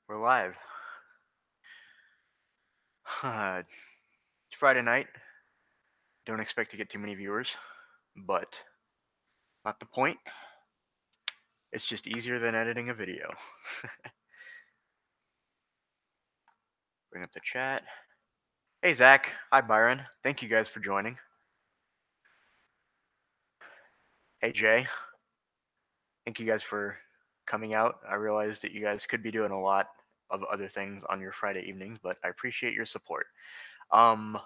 We're live. It's Friday night. Don't expect to get too many viewers, but not the point. It's just easier than editing a video. Bring up the chat. Hey, Zach. Hi, Byron. Thank you guys for joining. Hey, Jay. Thank you guys for coming out. I realize that you guys could be doing a lot of other things on your Friday evenings, but I appreciate your support. Um,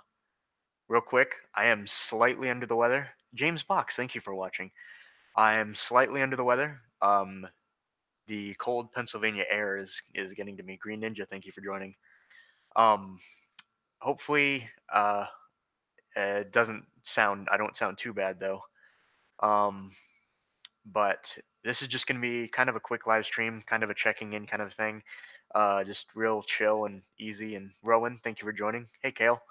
Real quick, I am slightly under the weather. James Box, thank you for watching. I am slightly under the weather. The cold Pennsylvania air is getting to me. Green Ninja, thank you for joining. Um, Hopefully, it doesn't sound. I don't sound too bad though. Um, but this is just gonna be kind of a quick live stream, kind of a checking in kind of thing. Just real chill and easy. And Rowan, thank you for joining. Hey, Kale.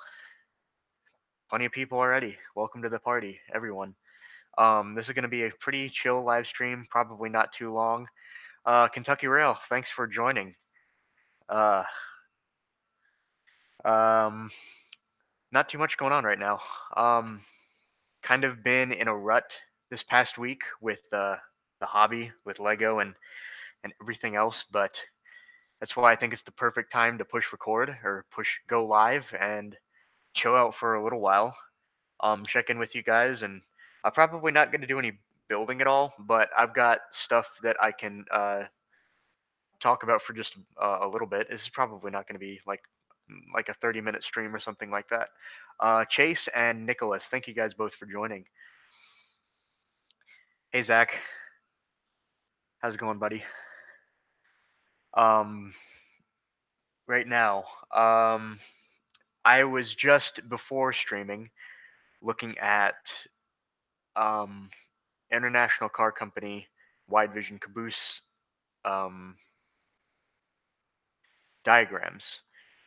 Plenty of people already. Welcome to the party, everyone. This is gonna be a pretty chill live stream. Probably not too long. Kentucky Rail, thanks for joining. Uh, um, Not too much going on right now. Um, Kind of been in a rut this past week with the hobby with Lego and everything else, but that's why I think it's the perfect time to push record or push go live and chill out for a little while. Check in with you guys, and I'm probably not going to do any building at all, but I've got stuff that I can talk about for just a little bit. This is probably not going to be like a 30-minute stream or something like that. Chase and Nicholas, thank you guys both for joining. Hey Zach, how's it going, buddy? Um, right now, I was just before streaming looking at um, International Car Company wide vision caboose um, diagrams.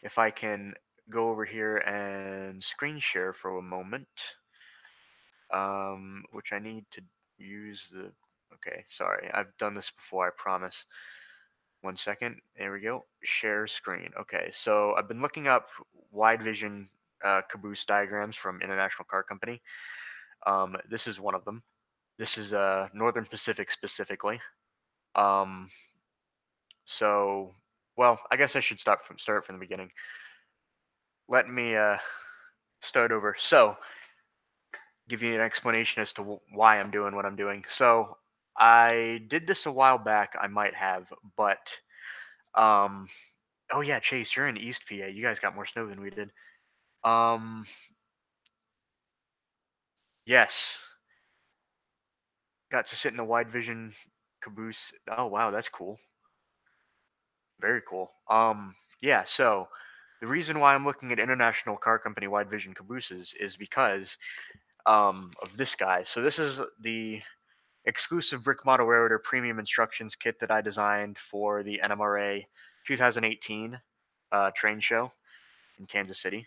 If I can go over here and screen share for a moment, which I need to use the. Okay, sorry, I've done this before, I promise. 1 second. There we go. Share screen. Okay, so I've been looking up wide vision caboose diagrams from International Car Company. This is one of them. This is Northern Pacific specifically. Um, so, well, I guess I should start from the beginning. Let me start over. So, give you an explanation as to why I'm doing what I'm doing. So, I did this a while back. I might have, but um, oh yeah, Chase, you're in East PA. You guys got more snow than we did. Um, yes, got to sit in the wide vision caboose. Oh wow, that's cool. Very cool. Yeah. So the reason why I'm looking at International Car Company wide vision cabooses is because of this guy. So this is the exclusive Brick Model Railroader Premium Instructions Kit that I designed for the NMRA 2018 train show in Kansas City.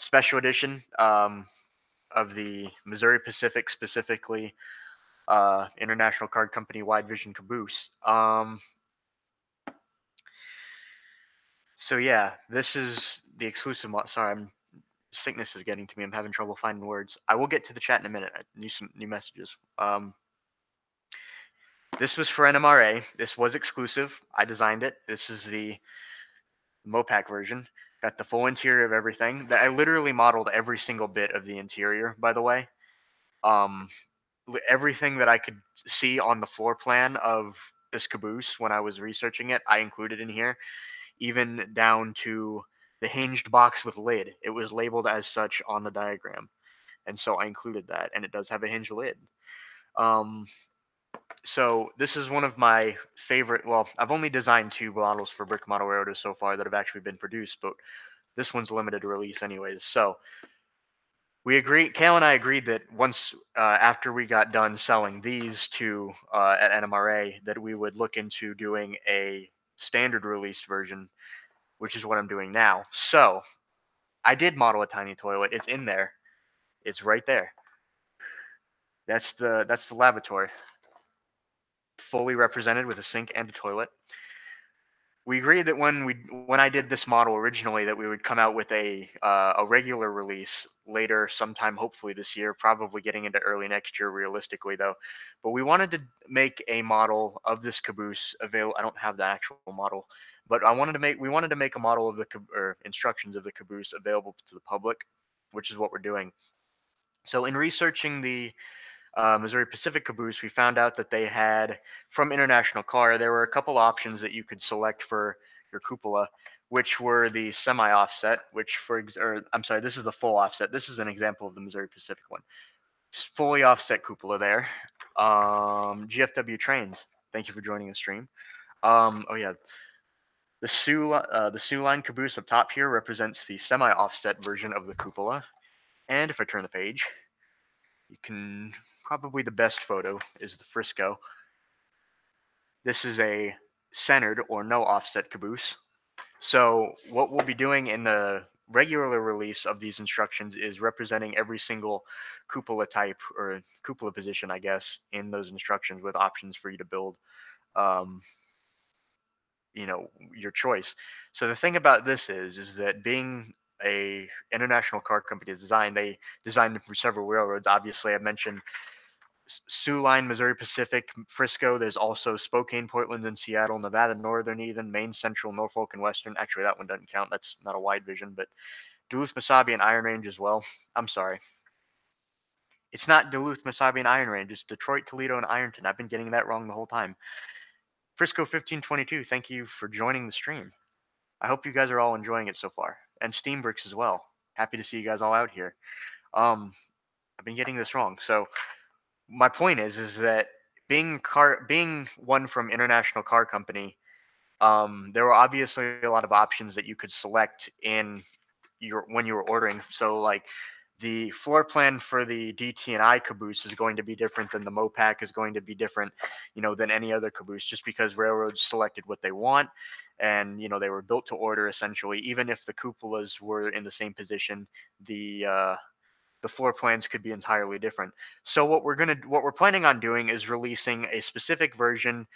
Special edition of the Missouri Pacific, specifically International Card Company wide vision caboose. So yeah, this is the exclusive. Sorry, sickness is getting to me. I'm having trouble finding words. I will get to the chat in a minute. I need some new messages. This was for NMRA. This was exclusive. I designed it. This is the Mopac version. Got the full interior of everything. I literally modeled every single bit of the interior, by the way. Um, Everything that I could see on the floor plan of this caboose when I was researching it, I included in here, even down to the hinged box with lid. It was labeled as such on the diagram, and so I included that, and it does have a hinged lid. Um, so this is one of my favorite. Well, I've only designed 2 models for Brick Model Railroaders so far that have actually been produced, but this one's limited release anyways. So we agreed, Kale and I agreed that once after we got done selling these two at NMRA, that we would look into doing a standard released version, which is what I'm doing now. So I did model a tiny toilet. It's in there. It's right there. That's the lavatory, fully represented with a sink and a toilet. we agreed that when I did this model originally, that we would come out with a regular release later, sometime hopefully this year, probably getting into early next year, realistically though. But we wanted to make a model of this caboose available. I don't have the actual model, but we wanted to make a model of the or instructions of the caboose available to the public, which is what we're doing. So in researching the Missouri Pacific caboose, we found out that they had, from International Car, there were a couple options that you could select for your cupola, which were the semi-offset, which or I'm sorry, this is the full offset. This is an example of the Missouri Pacific one. It's fully offset cupola there. GFW trains. Thank you for joining the stream. Oh yeah, the Sioux line caboose up top here represents the semi-offset version of the cupola. And if I turn the page, you can probably the best photo is the Frisco. This is a centered or no offset caboose. So what we'll be doing in the regular release of these instructions is representing every single cupola type or cupola position, I guess, in those instructions with options for you to build, um, your choice. So the thing about this is that being a international car company design, they designed them for several railroads. Obviously, I mentioned Sioux Line, Missouri Pacific, Frisco. There's also Spokane, Portland, and Seattle, Nevada Northern, even Maine Central, Norfolk, and Western. Actually, that one doesn't count. That's not a wide vision, but Duluth, Mesabi, and Iron Range as well. I'm sorry. It's not Duluth, Mesabi, and Iron Range. It's Detroit, Toledo, and Ironton. I've been getting that wrong the whole time. Frisco 1522, thank you for joining the stream. I hope you guys are all enjoying it so far. And Steam Bricks as well. Happy to see you guys all out here. I've been getting this wrong. So my point is that being one from International Car Company, there were obviously a lot of options that you could select in your when you were ordering. So like the floor plan for the DT&I caboose is going to be different than the Mopac is going to be different, than any other caboose, just because railroads selected what they want, and they were built to order essentially. Even if the cupolas were in the same position, the floor plans could be entirely different. So what we're planning on doing is releasing a specific version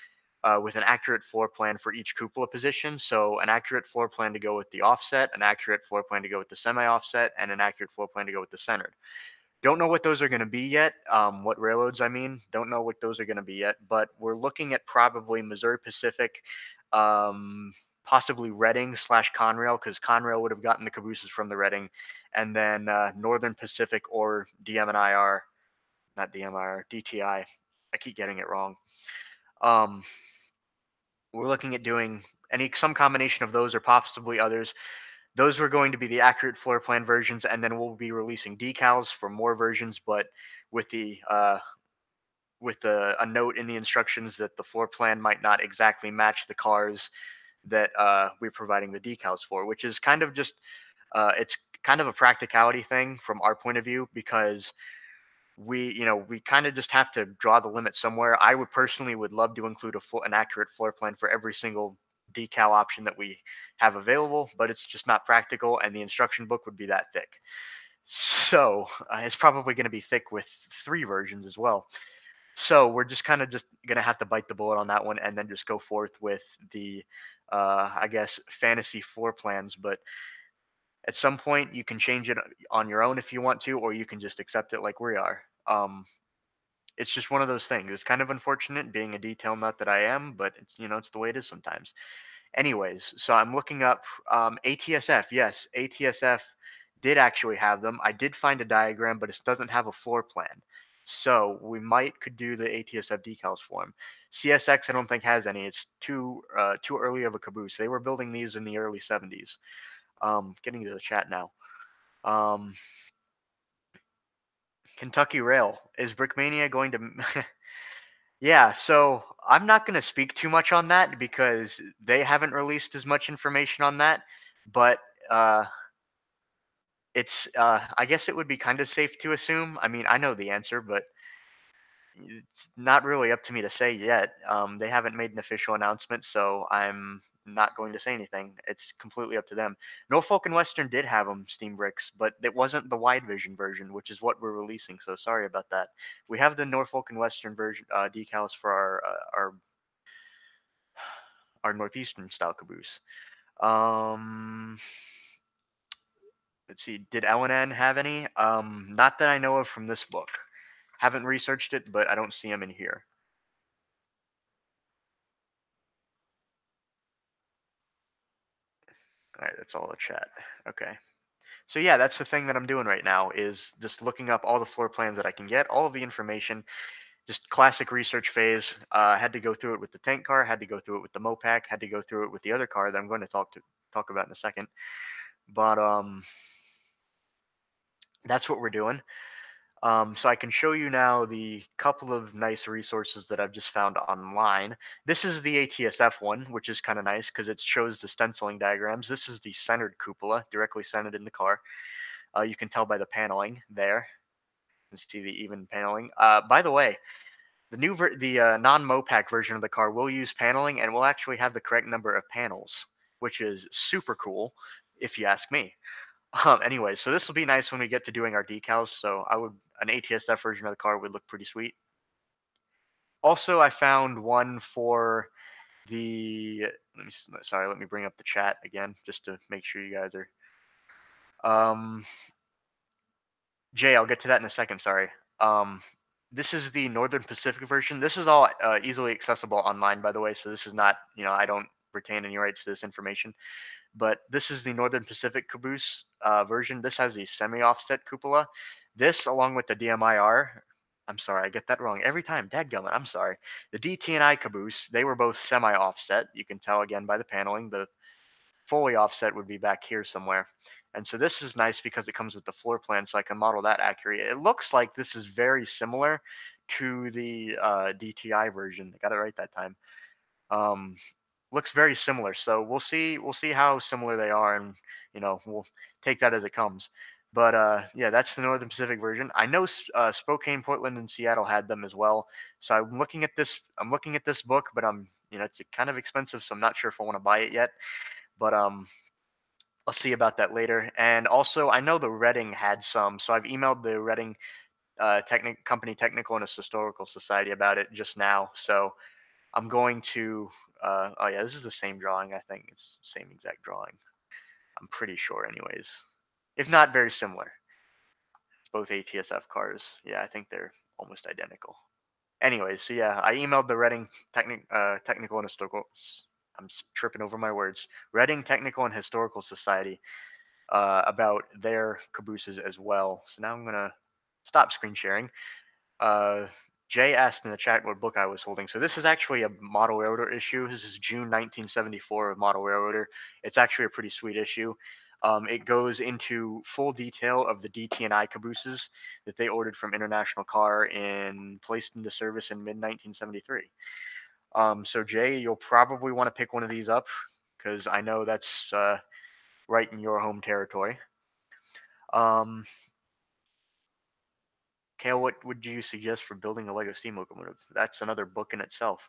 with an accurate floor plan for each cupola position. So an accurate floor plan to go with the offset, an accurate floor plan to go with the semi-offset, and an accurate floor plan to go with the centered. Don't know what those are going to be yet. What railroads, I mean, don't know what those are going to be yet. But we're looking at probably Missouri Pacific, um, possibly Reading / Conrail, because Conrail would have gotten the cabooses from the Reading, and then Northern Pacific or DMIR, not DMIR, DTI. I keep getting it wrong. Um, we're looking at doing some combination of those or possibly others. Those were going to be the accurate floor plan versions, and then we'll be releasing decals for more versions, but with a note in the instructions that the floor plan might not exactly match the cars that we're providing the decals for, which is kind of just it's kind of a practicality thing from our point of view, because we kind of just have to draw the limit somewhere. I would personally would love to include an accurate floor plan for every single decal option that we have available, but it's just not practical, and the instruction book would be that thick. So it's probably going to be thick with 3 versions as well. So we're just kind of just going to have to bite the bullet on that one, and then just go forth with the, I guess, fantasy floor plans. But at some point, you can change it on your own if you want to, or you can just accept it like we are. It's just one of those things. It's kind of unfortunate being a detail nut that I am, but it's the way it is sometimes. Anyways, so I'm looking up ATSF. Yes, ATSF did actually have them. I did find a diagram, but it doesn't have a floor plan. So we could do the ATSF decals for them. CSX I don't think has any. It's too early of a caboose. They were building these in the early 70s. Getting to the chat now. Um, Kentucky Rail, is Brickmania going to? Yeah, so I'm not going to speak too much on that because they haven't released as much information on that. But uh, I guess it would be kind of safe to assume. I mean, I know the answer, but it's not really up to me to say yet. They haven't made an official announcement, so I'm not going to say anything. It's completely up to them. Norfolk and Western did have them, Steam Bricks, but it wasn't the wide vision version, which is what we're releasing. So sorry about that. We have the Norfolk and Western version decals for our our northeastern style caboose. Um, let's see. Did L&N have any? Not that I know of from this book. Haven't researched it, but I don't see them in here. All right, that's all the chat. Okay. So yeah, that's the thing that I'm doing right now is just looking up all the floor plans that I can get, all of the information, just classic research phase. Had to go through it with the tank car, had to go through it with the Mopac, had to go through it with the other car that I'm going to talk about in a second. But that's what we're doing. So I can show you now the couple of nice resources that I've just found online. This is the ATSF one, which is kind of nice because it shows the stenciling diagrams. This is the centered cupola, directly centered in the car. You can tell by the paneling there. You can see the even paneling. By the way, the non-Mopac version of the car will use paneling and will actually have the correct number of panels, which is super cool, if you ask me. Anyway, so this will be nice when we get to doing our decals. So an ATSF version of the car would look pretty sweet. Also, I found one for the. Let me bring up the chat again just to make sure you guys are. Jay, I'll get to that in a second. Sorry. Um, this is the Northern Pacific version. This is all easily accessible online, by the way. So this is not, I don't retain any rights to this information. But this is the Northern Pacific caboose version. This has the semi-offset cupola. This, along with the DMIR, I'm sorry, I get that wrong every time. Dadgummit, I'm sorry. The DT&I caboose, they were both semi-offset. You can tell again by the paneling. The fully offset would be back here somewhere. And so this is nice because it comes with the floor plan, so I can model that accurately. It looks like this is very similar to the DTI version. I got it right that time. Um, looks very similar. So we'll see how similar they are, and we'll take that as it comes. But yeah, that's the Northern Pacific version. I know Spokane, Portland, and Seattle had them as well. So I'm looking at this. I'm looking at this book, but it's kind of expensive, so I'm not sure if I want to buy it yet. But I'll see about that later. And also, I know the Reading had some, so I've emailed the Reading Company Technical and Historical Society about it just now. So I'm going to. Oh yeah, this is the same drawing. I think it's the same exact drawing. I'm pretty sure, anyways. If not, very similar. Both ATSF cars. Yeah, I think they're almost identical. Anyways, so yeah, I emailed the Reading Technical and Historical. I'm tripping over my words. Reading Technical and Historical Society about their cabooses as well. So now I'm gonna stop screen sharing. Uh, Jay asked in the chat what book I was holding. So this is actually a Model Railroader issue. This is June 1974 of Model Railroader. It's actually a pretty sweet issue. It goes into full detail of the DT&I cabooses that they ordered from International Car and placed into service in mid 1973. So Jay, you'll probably want to pick one of these up because I know that's right in your home territory. Um, Kale, what would you suggest for building a Lego steam locomotive? That's another book in itself.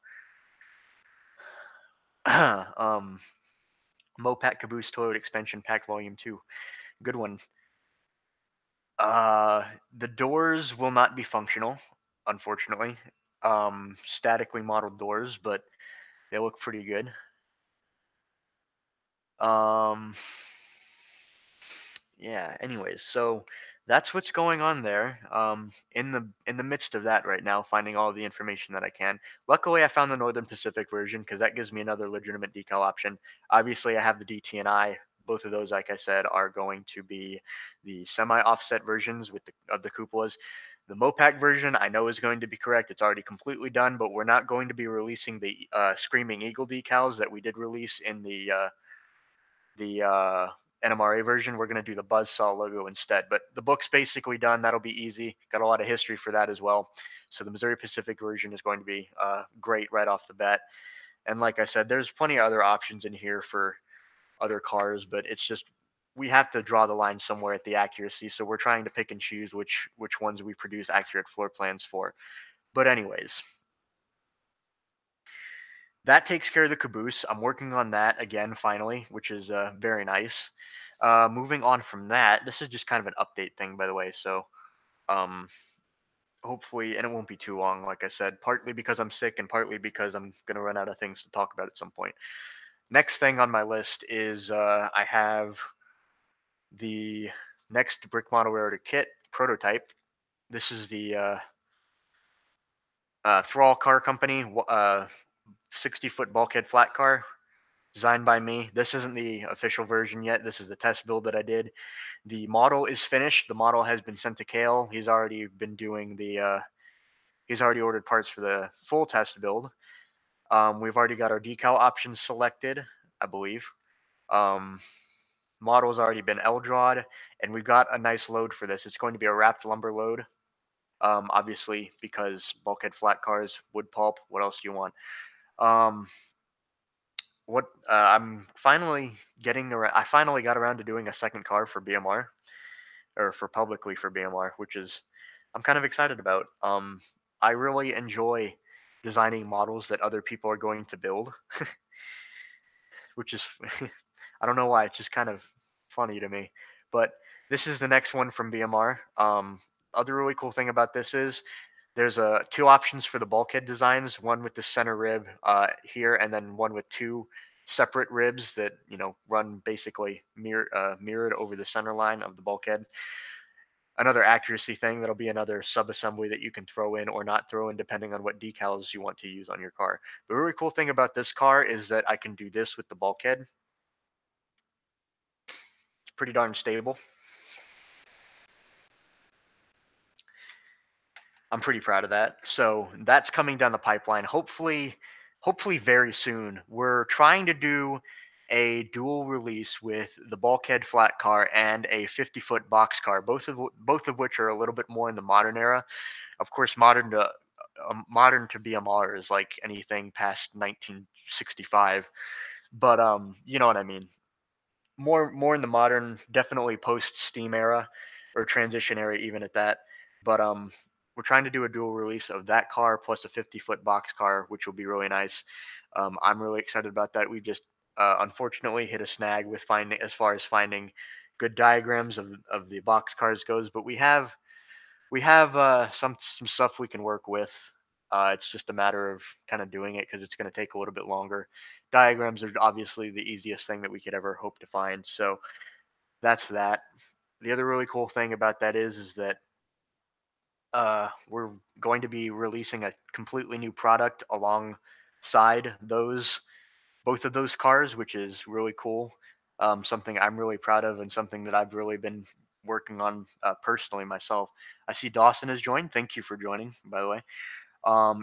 um, Mopac Caboose Toyota Expansion Pack Volume 2. Good one. The doors will not be functional, unfortunately. Statically modeled doors, but they look pretty good. Um, yeah, anyways, so that's what's going on there. In the midst of that right now, finding all the information that I can. Luckily, I found the Northern Pacific version because that gives me another legitimate decal option. Obviously, I have the DT&I. Both of those, like I said, are going to be the semi-offset versions of the cupolas. The Mopac version I know is going to be correct. It's already completely done, but we're not going to be releasing the Screaming Eagle decals that we did release in the NMRA version. We're going to do the Buzzsaw logo instead. But the book's basically done. That'll be easy. Got a lot of history for that as well. So the Missouri Pacific version is going to be great right off the bat. And like I said, there's plenty of other options in here for other cars, but it's just we have to draw the line somewhere at the accuracy. So we're trying to pick and choose which ones we produce accurate floor plans for. But anyways, that takes care of the caboose. I'm working on that again finally, which is very nice. Moving on from that, this is just kind of an update thing, by the way. So um, hopefully, and it won't be too long, like I said, partly because I'm sick and partly because I'm gonna run out of things to talk about at some point. Next thing on my list is I have the next brick model railroad kit prototype. This is the Thrall Car Company 60-foot bulkhead flat car designed by me. This isn't the official version yet. This is the test build that I did. The model is finished. The model has been sent to Kale. He's already been doing the. He's already ordered parts for the full test build. We've already got our decal options selected, I believe. Um, Model's already been L-drawed, and we've got a nice load for this. It's going to be a wrapped lumber load. Obviously, because bulkhead flat cars, wood pulp. What else do you want? Um, what I'm finally getting around. I finally got around to doing a second car for BMR, or for publicly for BMR, which is I'm kind of excited about. I really enjoy designing models that other people are going to build, which is I don't know why, it's just kind of funny to me. But this is the next one from BMR. Other really cool thing about this is there's two options for the bulkhead designs, one with the center rib here, and then one with two separate ribs that run basically mirrored over the center line of the bulkhead. Another accuracy thing, that'll be another sub-assembly that you can throw in or not throw in depending on what decals you want to use on your car. The really cool thing about this car is that I can do this with the bulkhead. It's pretty darn stable. I'm pretty proud of that. So that's coming down the pipeline. Hopefully very soon. We're trying to do a dual release with the bulkhead flat car and a 50-foot box car, both of which are a little bit more in the modern era. Of course, modern to BMR is like anything past 1965, but you know what I mean. More in the modern, definitely post Steam era or transition era, even at that. But we're trying to do a dual release of that car plus a 50-foot box car, which will be really nice. I'm really excited about that. We just unfortunately hit a snag with finding as far as finding good diagrams of the box cars goes, but we have some stuff we can work with. It's just a matter of kind of doing it because it's going to take a little bit longer. Diagrams are obviously the easiest thing that we could ever hope to find. So that's that. The other really cool thing about that is that we're going to be releasing a completely new product alongside those both of those cars, which is really cool. Something I'm really proud of and something that I've really been working on personally myself. I see Dawson has joined. Thank you for joining, by the way.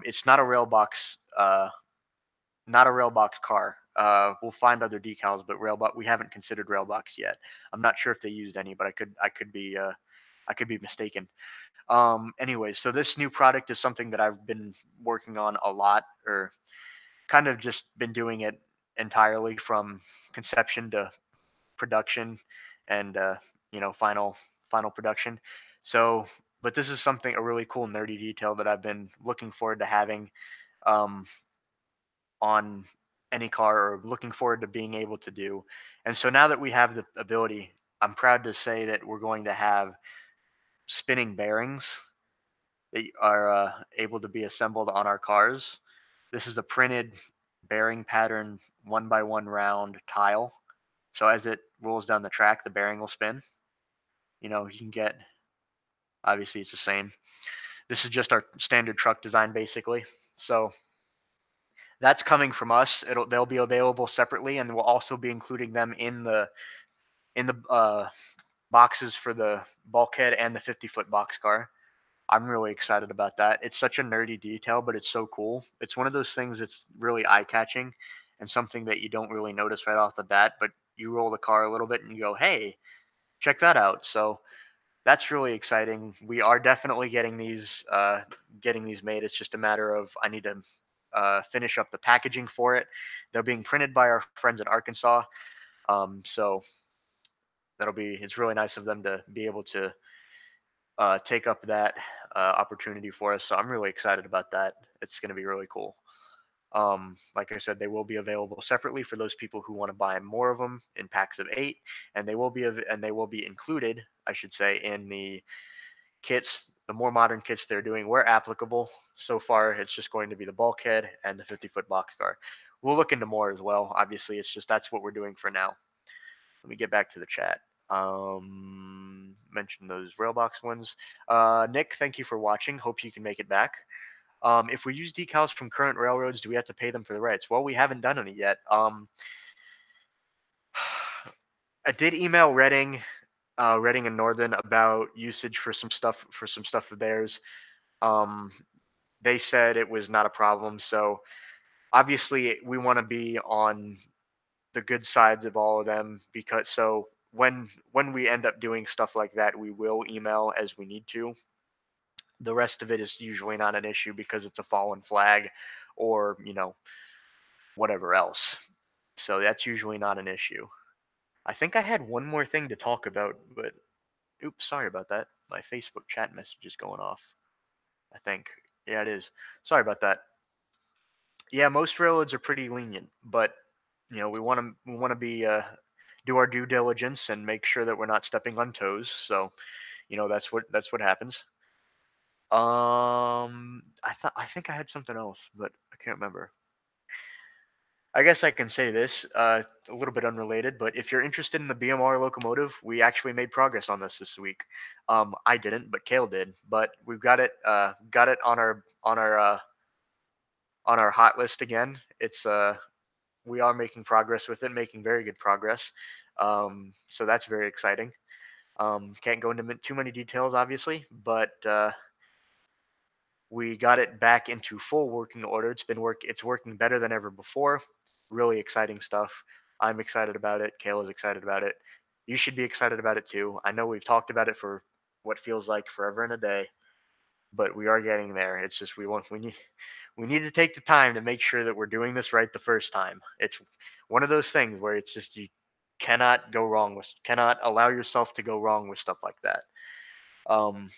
It's not a railbox car. We'll find other decals, but railbox we haven't considered railbox yet. I'm not sure if they used any, but I could be mistaken. Anyways, so this new product is something that I've been working on a lot, or kind of just been doing it entirely from conception to production and final production. So, but this is something a really cool nerdy detail that I've been looking forward to having um, on any car, or looking forward to being able to do. And so now that we have the ability, I'm proud to say that we're going to have spinning bearings that are able to be assembled on our cars. This is a printed bearing pattern, one by one round tile. So as it rolls down the track, the bearing will spin. You can get, obviously it's the same. This is just our standard truck design basically. So that's coming from us. They'll be available separately, and we'll also be including them in the boxes for the bulkhead and the 50-foot box car. I'm really excited about that. It's such a nerdy detail, but it's so cool. It's one of those things that's really eye-catching and something that you don't really notice right off the bat, but you roll the car a little bit and you go, "Hey, check that out." So that's really exciting. We are definitely getting these made. It's just a matter of I need to finish up the packaging for it. They're being printed by our friends in Arkansas, so it's really nice of them to be able to take up that opportunity for us. So I'm really excited about that. It's going to be really cool. Like I said, they will be available separately for those people who want to buy more of them in packs of 8, and they will be included, I should say, in the kits the more modern kits they're doing where applicable. So far, it's just going to be the bulkhead and the 50-foot boxcar. We'll look into more as well. Obviously, it's just that's what we're doing for now. Let me get back to the chat. Mention those railbox ones. Nick, thank you for watching. Hope you can make it back. If we use decals from current railroads, do we have to pay them for the rights? Well, we haven't done any yet. I did email Reading and Northern about usage for some stuff of theirs. Um, they said it was not a problem. So obviously, we want to be on the good sides of all of them because so when we end up doing stuff like that, we will email as we need to. The rest of it is usually not an issue because it's a fallen flag or whatever else. So that's usually not an issue. I think I had one more thing to talk about, but oops, sorry about that. My Facebook chat message is going off. I think. Yeah, it is. Sorry about that. Yeah, most railroads are pretty lenient, but we want to be do our due diligence and make sure that we're not stepping on toes. So that's what happens. I think I had something else, but I can't remember. I guess I can say this, a little bit unrelated, but if you're interested in the BMR locomotive, we actually made progress on this week. I didn't, but Kale did. But we've got it on our hot list again. It's we are making progress with it, making very good progress. So that's very exciting. Can't go into too many details, obviously, but we got it back into full working order. It's working better than ever before. Really exciting stuff. I'm excited about it. Kayla's excited about it. You should be excited about it too. I know we've talked about it for what feels like forever and a day, but we are getting there. It's just we need to take the time to make sure that we're doing this right the first time. It's one of those things where it's just you cannot allow yourself to go wrong with stuff like that. Um,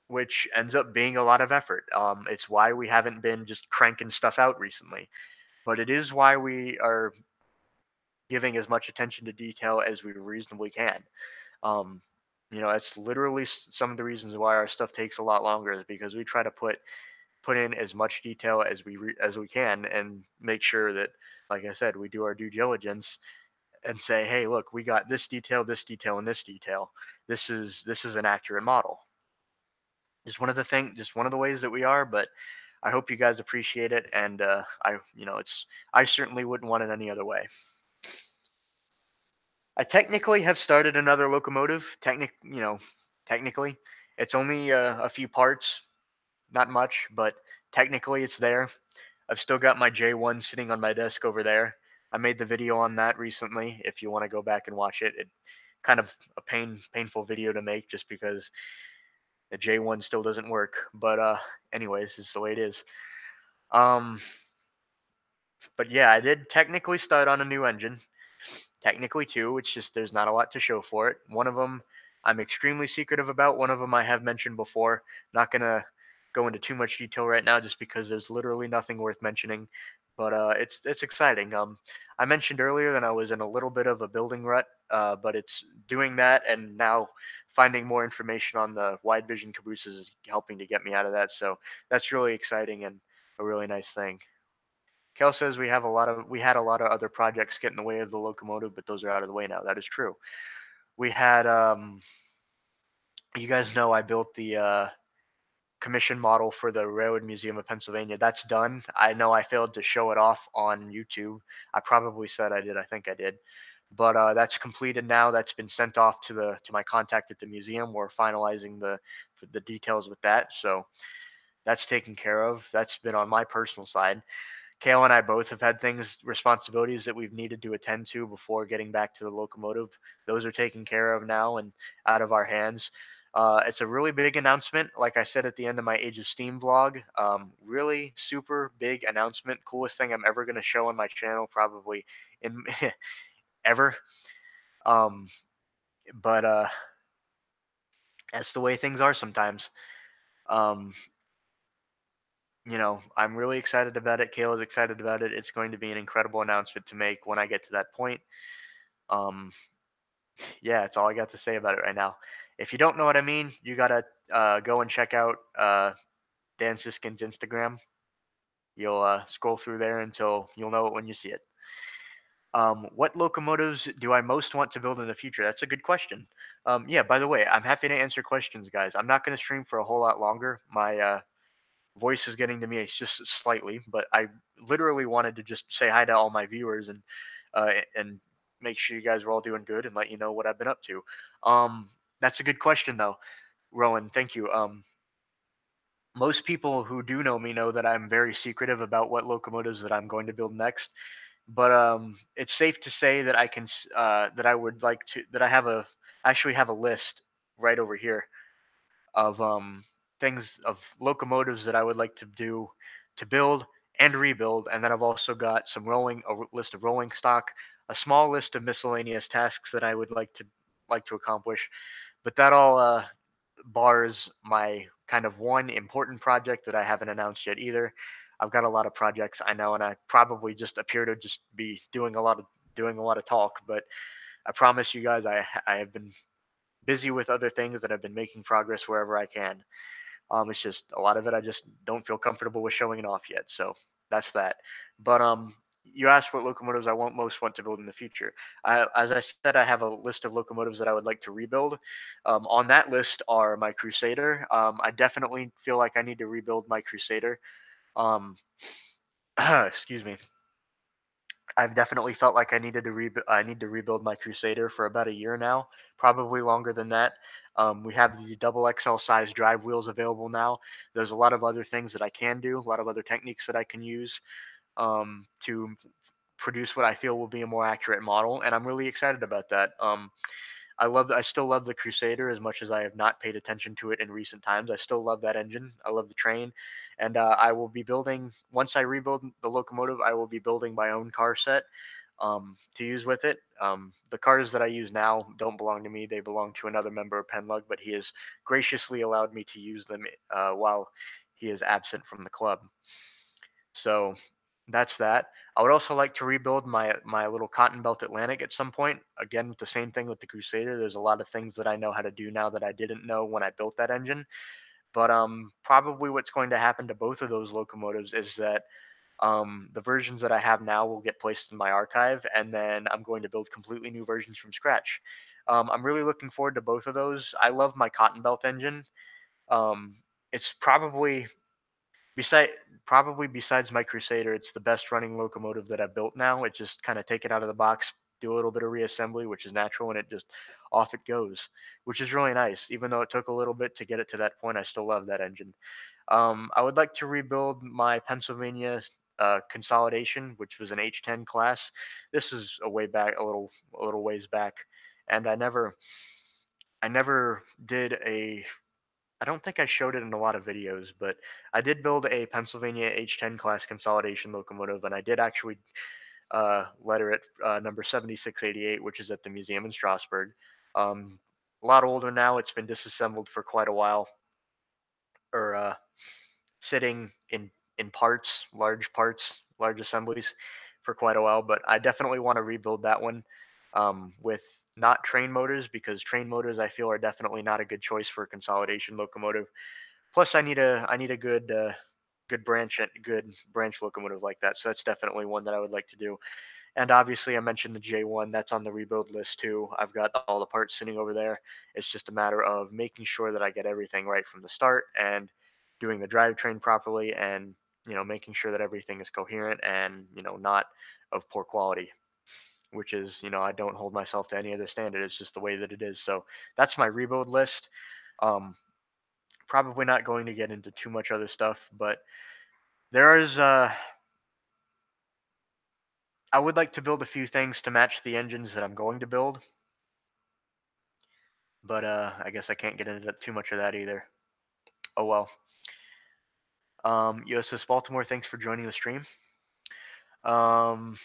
which ends up being a lot of effort. It's why we haven't been just cranking stuff out recently, but it is why we are giving as much attention to detail as we reasonably can. Um, it's literally some of the reasons why our stuff takes a lot longer is because we try to put in as much detail as we can and make sure that, like I said, we do our due diligence and say, hey, look, we got this detail, and this detail. This is an accurate model. Just one of the ways that we are, but I hope you guys appreciate it, and I certainly wouldn't want it any other way. I technically have started another locomotive. Technically, it's only a few parts, not much, but technically it's there. I've still got my J1 sitting on my desk over there. I made the video on that recently. If you want to go back and watch it, it kind of a painful video to make just because the J1 still doesn't work. But anyways, it's the way it is. Um, but yeah, I did technically start on a new engine. Technically two. It's just there's not a lot to show for it. One of them I'm extremely secretive about. One of them I have mentioned before. Not gonna go into too much detail right now, just because there's literally nothing worth mentioning. But it's exciting. I mentioned earlier that I was in a little bit of a building rut, but it's doing that and now finding more information on the wide vision cabooses is helping to get me out of that. So that's really exciting and a really nice thing. Kel says we had a lot of other projects get in the way of the locomotive, but those are out of the way now. That is true. We had you guys know I built the commission model for the Railroad Museum of Pennsylvania. That's done. I know I failed to show it off on YouTube. I probably said I did. I think I did. But that's completed now. That's been sent off to my contact at the museum. We're finalizing the details with that. So that's taken care of. That's been on my personal side. Kale and I both have had responsibilities that we've needed to attend to before getting back to the locomotive. Those are taken care of now and out of our hands. It's a really big announcement. Like I said at the end of my Age of Steam vlog, really super big announcement. Coolest thing I'm ever going to show on my channel, probably in ever. Um, but that's the way things are sometimes. Um, I'm really excited about it. Kayla's excited about it. It's going to be an incredible announcement to make when I get to that point. Um, yeah, that's all I got to say about it right now. If you don't know what I mean, you gotta go and check out Dan Siskin's Instagram. You'll scroll through there until you'll know it when you see it. What locomotives do I most want to build in the future? That's a good question. Yeah, by the way, I'm happy to answer questions, guys. I'm not going to stream for a whole lot longer. My voice is getting to me just slightly, but I literally wanted to just say hi to all my viewers and make sure you guys were all doing good and let you know what I've been up to. That's a good question, though, Rowan. Thank you. Most people who do know me know that I'm very secretive about what locomotives that I'm going to build next. But it's safe to say that that I would like to that I have a actually have a list right over here of things of locomotives that I would like to do to build and rebuild, and then I've also got a list of rolling stock, a small list of miscellaneous tasks that I would like to accomplish. But that all bars my kind of one important project that I haven't announced yet either. I've got a lot of projects I know, and I probably just appear to just be doing a lot of talk. But I promise you guys, I have been busy with other things that I've been making progress wherever I can. It's just a lot of it I just don't feel comfortable with showing it off yet. So that's that. But you asked what locomotives I most want to build in the future. As I said, I have a list of locomotives that I would like to rebuild. On that list are my Crusader. I definitely feel like I need to rebuild my Crusader. Um, excuse me. I've definitely felt like I need to rebuild my Crusader for about a year now, probably longer than that. We have the double XL size drive wheels available now. There's a lot of other things that I can do, a lot of other techniques that I can use to produce what I feel will be a more accurate model, and I'm really excited about that. I still love the Crusader as much as I have not paid attention to it in recent times. I still love that engine. I love the train, and I will be building once I rebuild the locomotive. I will be building my own car set to use with it. The cars that I use now don't belong to me; they belong to another member of Penlug, but he has graciously allowed me to use them while he is absent from the club. So that's that. I would also like to rebuild my little Cotton Belt Atlantic at some point. Again, with the same thing with the Crusader. There's a lot of things that I know how to do now that I didn't know when I built that engine. But probably what's going to happen to both of those locomotives is that the versions that I have now will get placed in my archive, and then I'm going to build completely new versions from scratch. I'm really looking forward to both of those. I love my Cotton Belt engine. Um, it's Beside probably besides my Crusader, it's the best running locomotive that I've built now. It just kind of take it out of the box, do a little bit of reassembly, which is natural, and it just off it goes, which is really nice. Even though it took a little bit to get it to that point, I still love that engine. I would like to rebuild my Pennsylvania consolidation, which was an H10 class. This is a way back, a little ways back, and I never did a I don't think I showed it in a lot of videos, but I did build a Pennsylvania H10 class consolidation locomotive, and I did actually letter it number 7688, which is at the museum in Strasbourg. A lot older now. It's been disassembled for quite a while, or sitting in large assemblies for quite a while. But I definitely want to rebuild that one with not train motors because train motors I feel are definitely not a good choice for a consolidation locomotive. Plus, I need a good branch locomotive like that. So that's definitely one that I would like to do. And obviously, I mentioned the J1. That's on the rebuild list too. I've got all the parts sitting over there. It's just a matter of making sure that I get everything right from the start and doing the drivetrain properly, and making sure that everything is coherent and not of poor quality. Which is I don't hold myself to any other standard. It's just the way that it is. So that's my rebuild list. Um, Probably not going to get into too much other stuff, but there is I would like to build a few things to match the engines that I'm going to build, but I guess I can't get into too much of that either. Oh well. USS Baltimore, thanks for joining the stream. Um,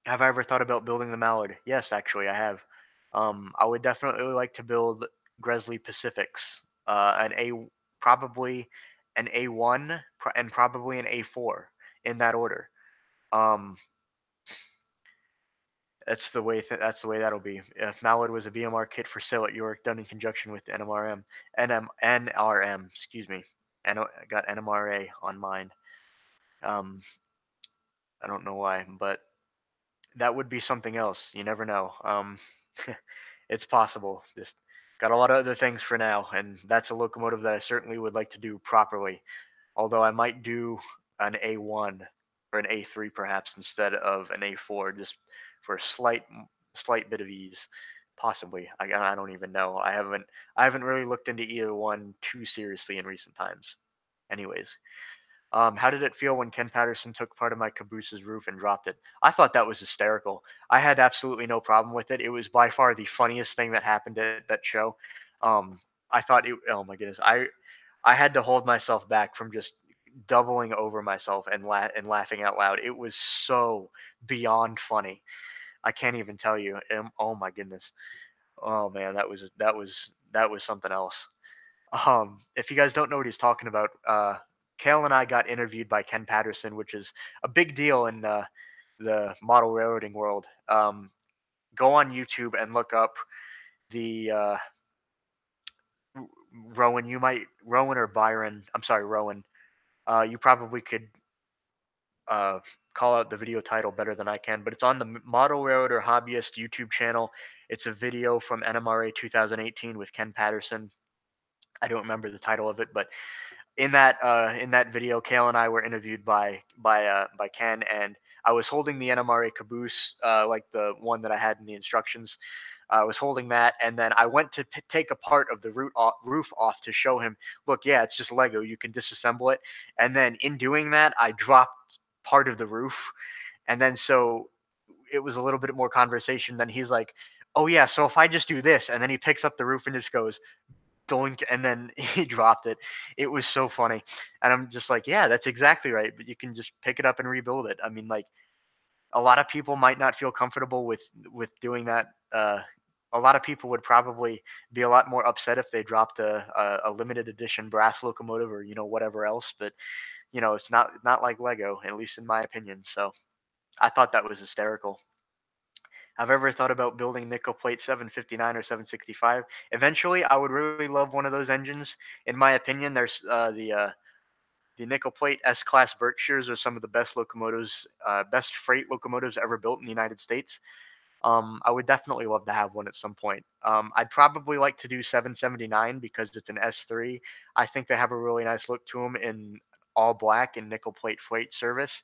have I ever thought about building the Mallard? Yes, actually, I have. I would definitely like to build Gresley Pacifics, probably an A1 and probably an A4 in that order. Um, That's the way that'll be. If Mallard was a BMR kit for sale at York, done in conjunction with NRM, excuse me. I got NMRA on mine. Um, I don't know why, but that would be something else. You never know. It's possible. Just got a lot of other things for now, and that's a locomotive that I certainly would like to do properly. Although I might do an A1 or an A3 perhaps instead of an A4, just for a slight bit of ease, possibly. I don't even know. I haven't really looked into either one too seriously in recent times. Anyways, how did it feel when Ken Patterson took part of my caboose's roof and dropped it? I thought that was hysterical. I had absolutely no problem with it. It was by far the funniest thing that happened at that show. Um, I thought it. Oh my goodness, I had to hold myself back from just doubling over myself and laughing out loud. It was so beyond funny. I can't even tell you. Oh my goodness. Oh man, that was something else. If you guys don't know what he's talking about, Kale and I got interviewed by Ken Patterson, which is a big deal in the model railroading world. Go on YouTube and look up the Rowan. You might Rowan or Byron. I'm sorry, Rowan. You probably could uh, call out the video title better than I can, but it's on the Model Railroader Hobbyist YouTube channel. It's a video from NMRA 2018 with Ken Patterson. I don't remember the title of it, but in that video, Kale and I were interviewed by Ken, and I was holding the NMRA caboose, like the one that I had in the instructions. I was holding that, and then I went to take a part of the roof off to show him, look, yeah, it's just Lego. You can disassemble it. And then in doing that, I dropped part of the roof, and then so it was a little bit more conversation. Then he's like, oh yeah, so if I just do this, and then he picks up the roof and just goes doink, and then he dropped it. It was so funny, and I'm just like, yeah, that's exactly right. But you can just pick it up and rebuild it. I mean, like a lot of people might not feel comfortable with doing that. A lot of people would probably be a lot more upset if they dropped a limited edition brass locomotive or whatever else. But it's not like Lego, at least in my opinion. So I thought that was hysterical. Have ever thought about building nickel plate 759 or 765? Eventually, I would really love one of those engines. In my opinion, there's the nickel plate S class Berkshires are some of the best locomotives, best freight locomotives ever built in the United States. I would definitely love to have one at some point. I'd probably like to do 779 because it's an S3. I think they have a really nice look to them in all black and nickel plate freight service.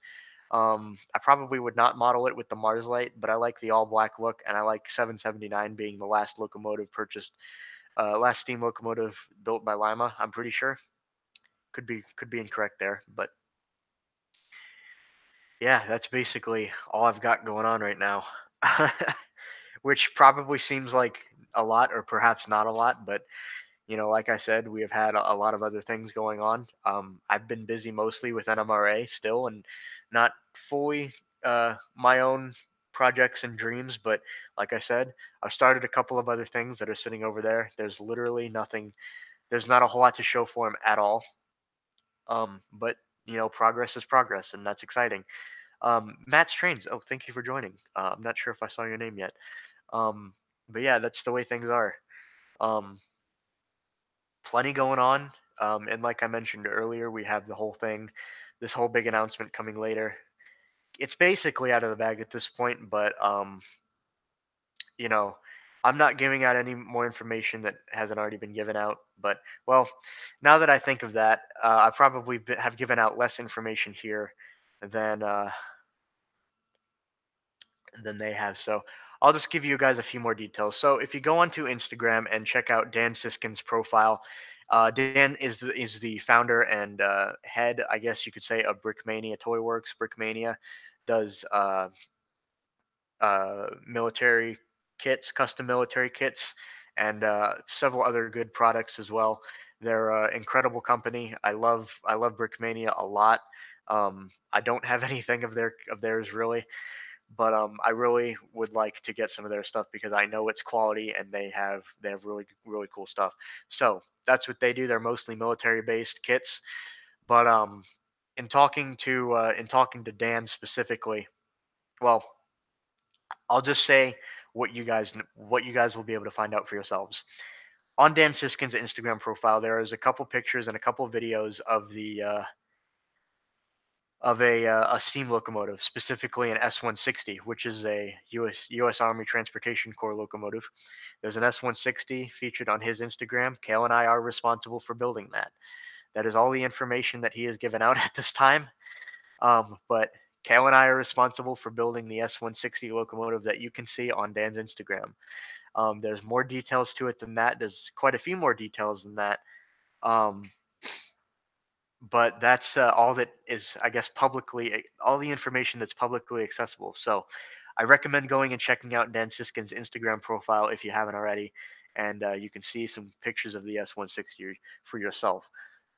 I probably would not model it with the Mars Light, but I like the all black look, and I like 779 being the last locomotive purchased, last steam locomotive built by Lima. I'm pretty sure. Could be incorrect there, but yeah, that's basically all I've got going on right now. Which probably seems like a lot, or perhaps not a lot, but like I said, we have had a lot of other things going on. I've been busy mostly with NMRA still, and not fully my own projects and dreams. But like I said, I've started a couple of other things that are sitting over there. There's literally nothing. There's not a whole lot to show for them at all. But progress is progress, and that's exciting. Matt's Trains. Oh, thank you for joining. I'm not sure if I saw your name yet. Um, but yeah, that's the way things are. Um, Plenty going on. And like I mentioned earlier, we have the whole thing, this whole big announcement coming later. It's basically out of the bag at this point, but you know, I'm not giving out any more information that hasn't already been given out. But well, now that I think of that, I probably have given out less information here than than they have. So I'll just give you guys a few more details. So if you go onto Instagram and check out Dan Siskin's profile, Dan is the founder and head, I guess you could say, of Brickmania Toy Works. Brickmania does military kits, custom military kits, and several other good products as well. They're an incredible company. I love Brickmania a lot. I don't have anything of theirs really, but I really would like to get some of their stuff because I know it's quality and they have really really cool stuff. So that's what they do. They're mostly military based kits, but in talking to Dan specifically, well, I'll just say what you guys will be able to find out for yourselves. On Dan Siskin's Instagram profile, there is a couple pictures and a couple videos of a steam locomotive, specifically an S-160, which is a U.S. Army Transportation Corps locomotive. There's an S-160 featured on his Instagram. Kale and I are responsible for building that. That is all the information that he has given out at this time. But Kale and I are responsible for building the S-160 locomotive that you can see on Dan's Instagram. There's more details to it than that. There's quite a few more details than that. Um, but that's all that is, I guess, all the information that's publicly accessible. So I recommend going and checking out Dan Siskin's Instagram profile if you haven't already, and you can see some pictures of the S-160 for yourself.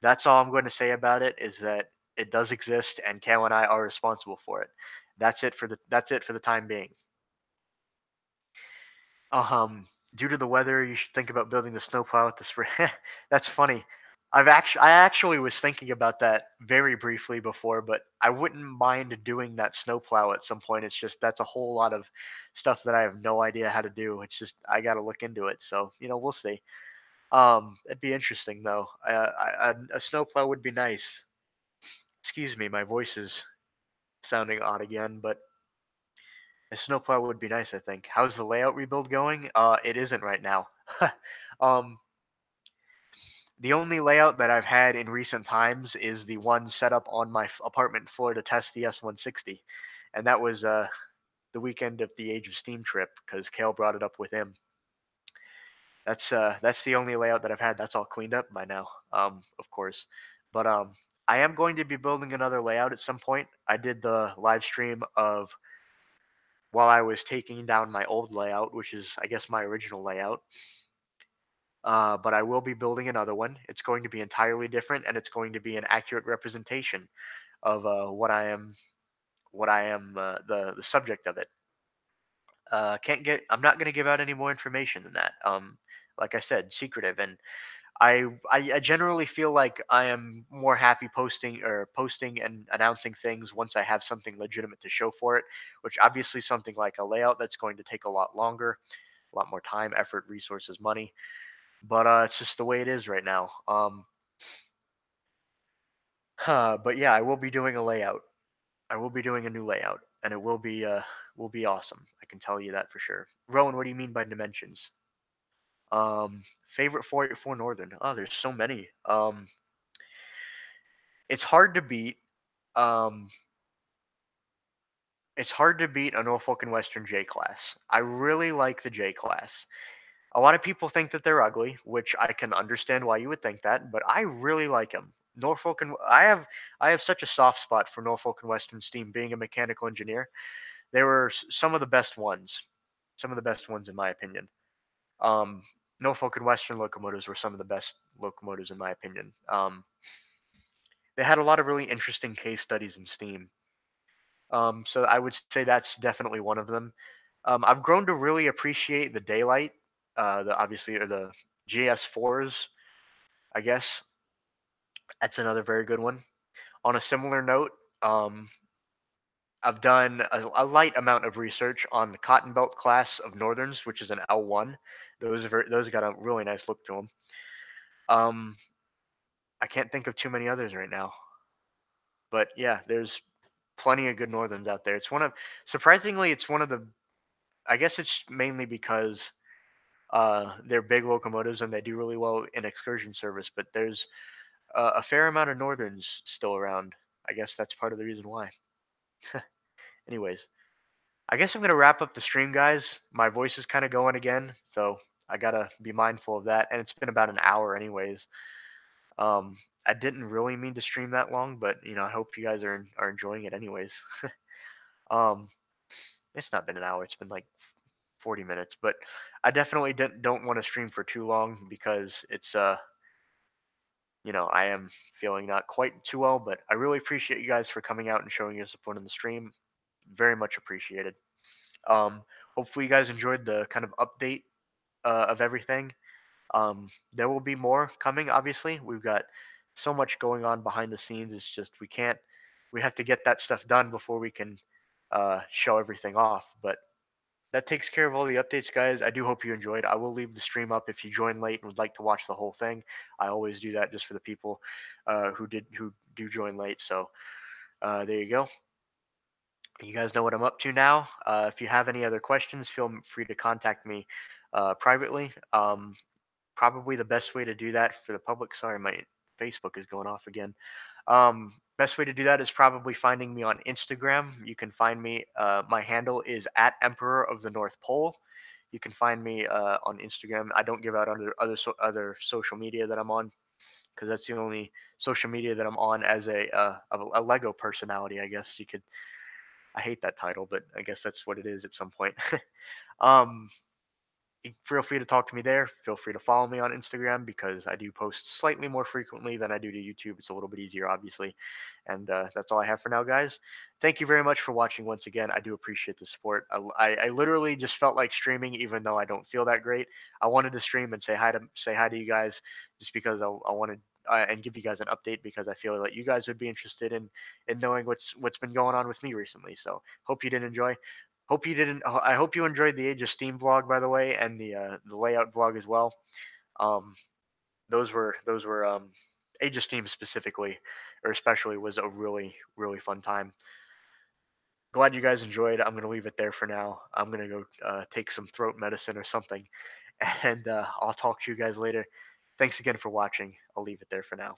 That's all I'm going to say about it. Is that it does exist, and Kale and I are responsible for it. That's it for the time being. Due to the weather, you should think about building the snowplow at the spring. That's funny. I actually was thinking about that very briefly before, but I wouldn't mind doing that snowplow at some point. It's just that's a whole lot of stuff that I have no idea how to do. It's just I got to look into it. So we'll see. It'd be interesting though. A snowplow would be nice. Excuse me, my voice is sounding odd again, but a snowplow would be nice. I think. How's the layout rebuild going? It isn't right now. um, The only layout that I've had in recent times is the one set up on my apartment floor to test the S-160, and that was the weekend of the Age of Steam trip because Kale brought it up with him. That's the only layout that I've had. That's all cleaned up by now, of course. But I am going to be building another layout at some point. I did the live stream of while I was taking down my old layout, which is I guess my original layout. But I will be building another one. It's going to be entirely different, and it's going to be an accurate representation of what I am the subject of it. Can't get. I'm not going to give out any more information than that. Like I said, secretive, and I generally feel like I am more happy posting and announcing things once I have something legitimate to show for it. Which obviously something like a layout that's going to take a lot longer, a lot more time, effort, resources, money. But it's just the way it is right now. But yeah, I will be doing a layout. I will be doing a new layout, and it will be awesome. I can tell you that for sure. Rowan, what do you mean by dimensions? Favorite for Northern? Oh, there's so many. It's hard to beat. Um, it's hard to beat a Norfolk and Western J class. I really like the J class. A lot of people think that they're ugly, which I can understand why you would think that, but I really like them. Norfolk and I have such a soft spot for Norfolk and Western Steam. Being a mechanical engineer, they were some of the best ones, some of the best ones in my opinion. Um, Norfolk and Western locomotives were some of the best locomotives in my opinion. They had a lot of really interesting case studies in steam. So I would say that's definitely one of them. I've grown to really appreciate the daylight, the obviously or the GS4s. I guess that's another very good one. On a similar note, um, I've done a light amount of research on the Cotton Belt class of Northerns, which is an L1. Those got a really nice look to them. Um, I can't think of too many others right now, but yeah, there's plenty of good Northerns out there. It's one of surprisingly, it's one of the. I guess it's mainly because they're big locomotives and they do really well in excursion service. But there's a fair amount of Northerns still around. I guess that's part of the reason why. Anyways, I guess I'm gonna wrap up the stream, guys. My voice is kind of going again, so I gotta be mindful of that. And it's been about an hour, anyways. Um, I didn't really mean to stream that long, but I hope you guys are enjoying it, anyways. um, it's not been an hour; it's been like 40 minutes, but I definitely don't want to stream for too long because it's I am feeling not quite too well, but I really appreciate you guys for coming out and showing your support in the stream. Very much appreciated. Um, Hopefully you guys enjoyed the kind of update of everything. There will be more coming. Obviously, we've got so much going on behind the scenes. It's just we can't. We have to get that stuff done before we can show everything off. But that takes care of all the updates, guys. I do hope you enjoyed. I will leave the stream up if you join late and would like to watch the whole thing. I always do that just for the people who do join late. So there you go. You guys know what I'm up to now. If you have any other questions, feel free to contact me privately. Probably the best way to do that for the public. Sorry, my Facebook is going off again. Best way to do that is probably finding me on Instagram. You can find me. My handle is at Emperor of the North Pole. You can find me on Instagram. I don't give out other social media that I'm on because that's the only social media that I'm on as a Lego personality. I guess you could. I hate that title, but I guess that's what it is at some point. um, Feel free to talk to me there. Feel free to follow me on Instagram because I do post slightly more frequently than I do to YouTube. It's a little bit easier, obviously. And that's all I have for now, guys. Thank you very much for watching once again. I do appreciate the support. I literally just felt like streaming, even though I don't feel that great. I wanted to stream and say hi to you guys, just because I wanted and give you guys an update because I feel that you guys would be interested in knowing what's been going on with me recently. So hope you did enjoy. Hope you didn't. I hope you enjoyed the Age of Steam vlog, by the way, and the layout vlog as well. Um, those were Age of Steam specifically, or especially, was a really fun time. Glad you guys enjoyed. I'm gonna leave it there for now. I'm gonna go take some throat medicine or something, and I'll talk to you guys later. Thanks again for watching. I'll leave it there for now.